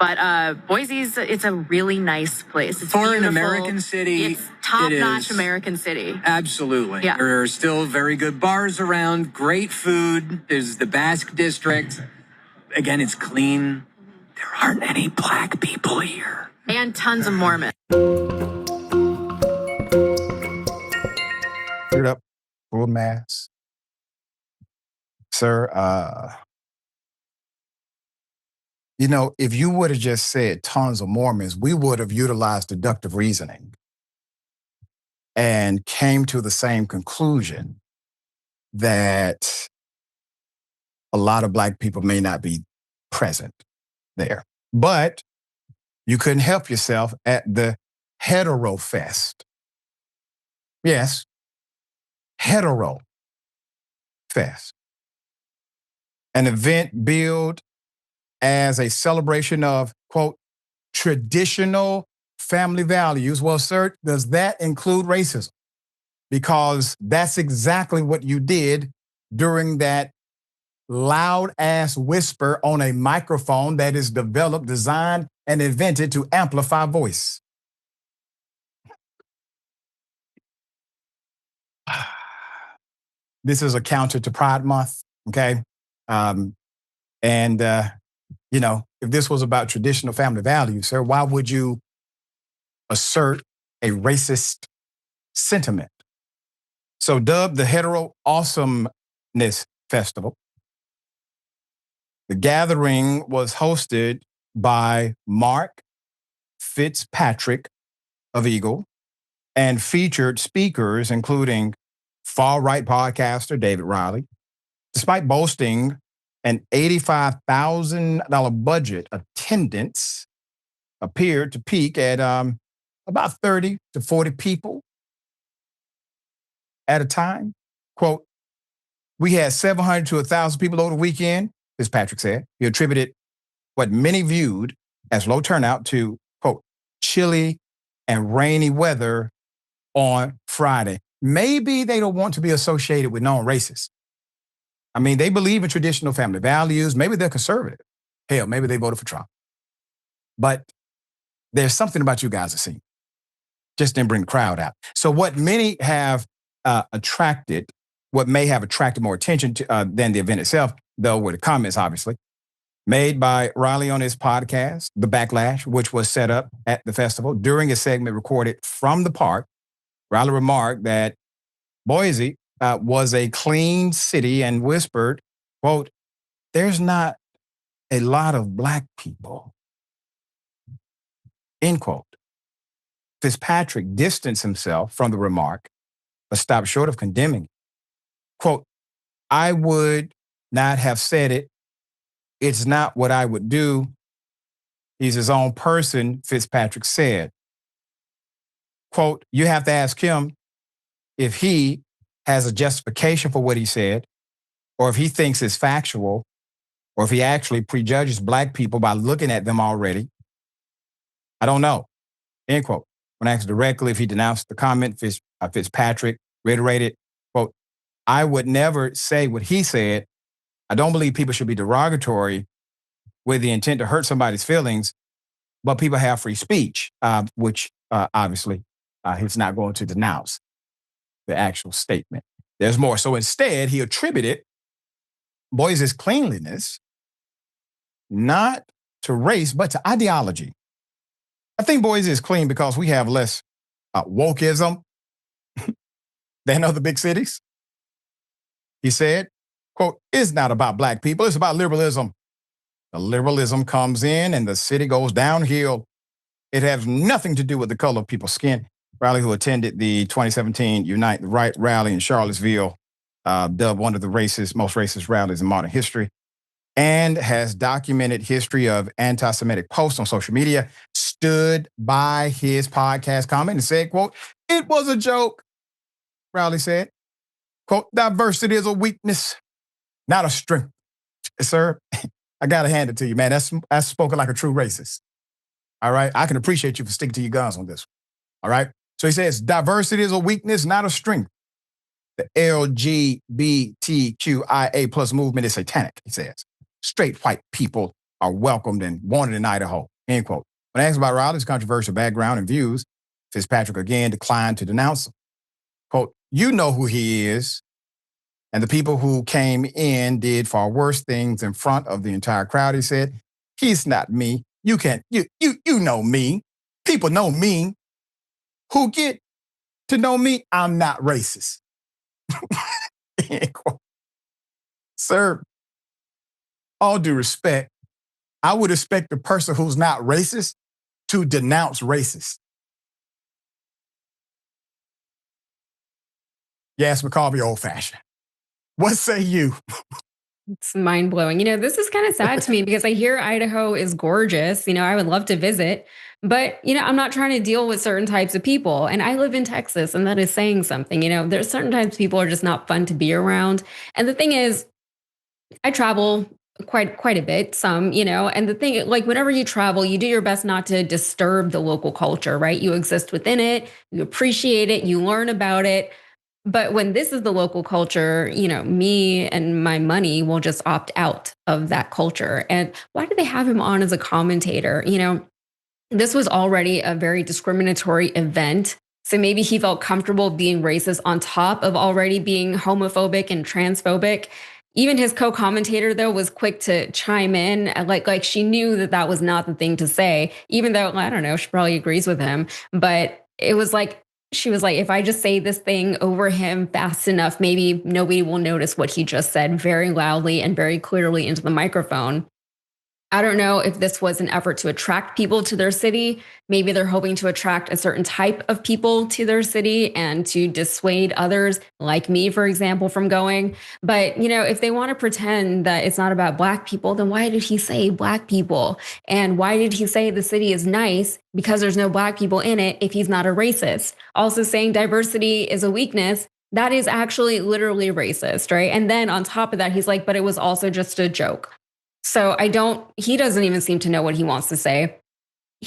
But Boise's, it's a really nice place. It's for beautiful. an American city. It's top-notch American city. Absolutely. Yeah. There are still very good bars around, great food. There's the Basque District. Again, it's clean. There aren't any black people here. And tons of Mormons. Cleared up, full mass. Sir, you know, if you would have just said tons of Mormons, we would have utilized deductive reasoning and came to the same conclusion that a lot of black people may not be present there. But you couldn't help yourself at the Hetero Fest. Yes, Hetero Fest. An event billed as a celebration of, quote, traditional family values. Well, sir, does that include racism? Because that's exactly what you did during that loud ass whisper on a microphone that is developed, designed, and invented to amplify voice. This is a counter to Pride Month, okay? You know, if this was about traditional family values, sir, why would you assert a racist sentiment? So dubbed the Hetero Awesomeness Festival, the gathering was hosted by Mark Fitzpatrick of Eagle and featured speakers including far-right podcaster David Reilly. Despite boasting an $85,000 budget, attendance appeared to peak at about 30 to 40 people at a time. Quote, we had 700 to 1,000 people over the weekend, Fitzpatrick said. He attributed what many viewed as low turnout to, quote, chilly and rainy weather on Friday. Maybe they don't want to be associated with known racists. I mean, they believe in traditional family values. Maybe they're conservative. Hell, maybe they voted for Trump. But there's something about you guys that seem just didn't bring the crowd out. So what many have what may have attracted more attention to, than the event itself, though, were the comments, obviously, made by Reilly on his podcast, The Backlash, which was set up at the festival. During a segment recorded from the park, Reilly remarked that Boise was a clean city and whispered, quote, there's not a lot of black people, end quote. Fitzpatrick distanced himself from the remark, but stopped short of condemning it. Quote, I would not have said it. It's not what I would do. He's his own person, Fitzpatrick said. Quote, you have to ask him if he has a justification for what he said, or if he thinks it's factual, or if he actually prejudges black people by looking at them already. I don't know, end quote. When asked directly if he denounced the comment, Fitzpatrick reiterated, quote, I would never say what he said. I don't believe people should be derogatory with the intent to hurt somebody's feelings, but people have free speech, which obviously he's not going to denounce the actual statement. There's more. So instead, he attributed Boise's cleanliness not to race, but to ideology. I think Boise is clean because we have less wokeism than other big cities. He said, quote, it's not about black people, it's about liberalism. The liberalism comes in and the city goes downhill. It has nothing to do with the color of people's skin. Reilly, who attended the 2017 Unite the Right rally in Charlottesville, dubbed one of the most racist rallies in modern history, and has documented history of anti-Semitic posts on social media, stood by his podcast comment and said, quote, it was a joke, Reilly said. Quote, diversity is a weakness, not a strength. Sir, I got to hand it to you, man. That's spoken like a true racist. All right? I can appreciate you for sticking to your guns on this one. All right? So he says, diversity is a weakness, not a strength. The LGBTQIA plus movement is satanic, he says. Straight white people are welcomed and wanted in Idaho, end quote. When asked about Reilly's controversial background and views, Fitzpatrick again declined to denounce him. Quote, you know who he is. And the people who came in did far worse things in front of the entire crowd, he said. He's not me. You know me. People know me. Who get to know me, I'm not racist. Sir, all due respect, I would expect the person who's not racist to denounce racist. Yasmin, call me old-fashioned. What say you? It's mind-blowing. This is kind of sad to me because I hear Idaho is gorgeous. I would love to visit. But, I'm not trying to deal with certain types of people. And I live in Texas, and that is saying something. There's certain types of people are just not fun to be around. And the thing is, I travel quite a bit, some, and the thing, like, whenever you travel, you do your best not to disturb the local culture, right? You exist within it, you appreciate it, you learn about it. But when this is the local culture, me and my money will just opt out of that culture. And why do they have him on as a commentator? This was already a very discriminatory event. So maybe he felt comfortable being racist on top of already being homophobic and transphobic. Even his co-commentator, though, was quick to chime in. Like she knew that was not the thing to say, even though, I don't know, she probably agrees with him. But it was like, she was like, if I just say this thing over him fast enough, maybe nobody will notice what he just said very loudly and very clearly into the microphone. I don't know if this was an effort to attract people to their city. Maybe they're hoping to attract a certain type of people to their city and to dissuade others, like me, for example, from going. But, if they want to pretend that it's not about Black people, then why did he say Black people? And why did he say the city is nice because there's no Black people in it if he's not a racist? Also saying diversity is a weakness. That is actually literally racist, right? And then on top of that, he's like, but it was also just a joke. So he doesn't even seem to know what he wants to say.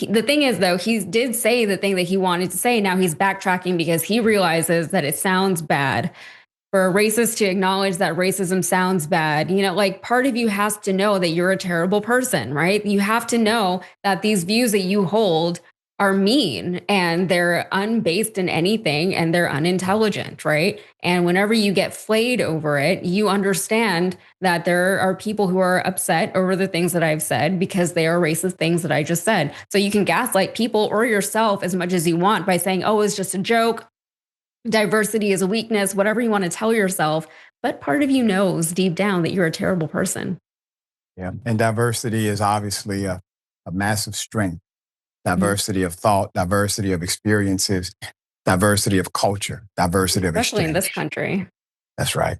The thing is, though, he did say the thing that he wanted to say. Now he's backtracking because he realizes that it sounds bad. For a racist to acknowledge that racism sounds bad, part of you has to know that you're a terrible person, right? You have to know that these views that you hold are mean and they're unbased in anything and they're unintelligent, right? And whenever you get flayed over it, you understand that there are people who are upset over the things that I've said because they are racist things that I just said. So you can gaslight people or yourself as much as you want by saying, oh, it's just a joke. Diversity is a weakness, whatever you want to tell yourself. But part of you knows deep down that you're a terrible person. Yeah. And diversity is obviously a massive strength. Diversity of thought, diversity of experiences, diversity of culture, diversity of Especially exchange. in this country. That's right.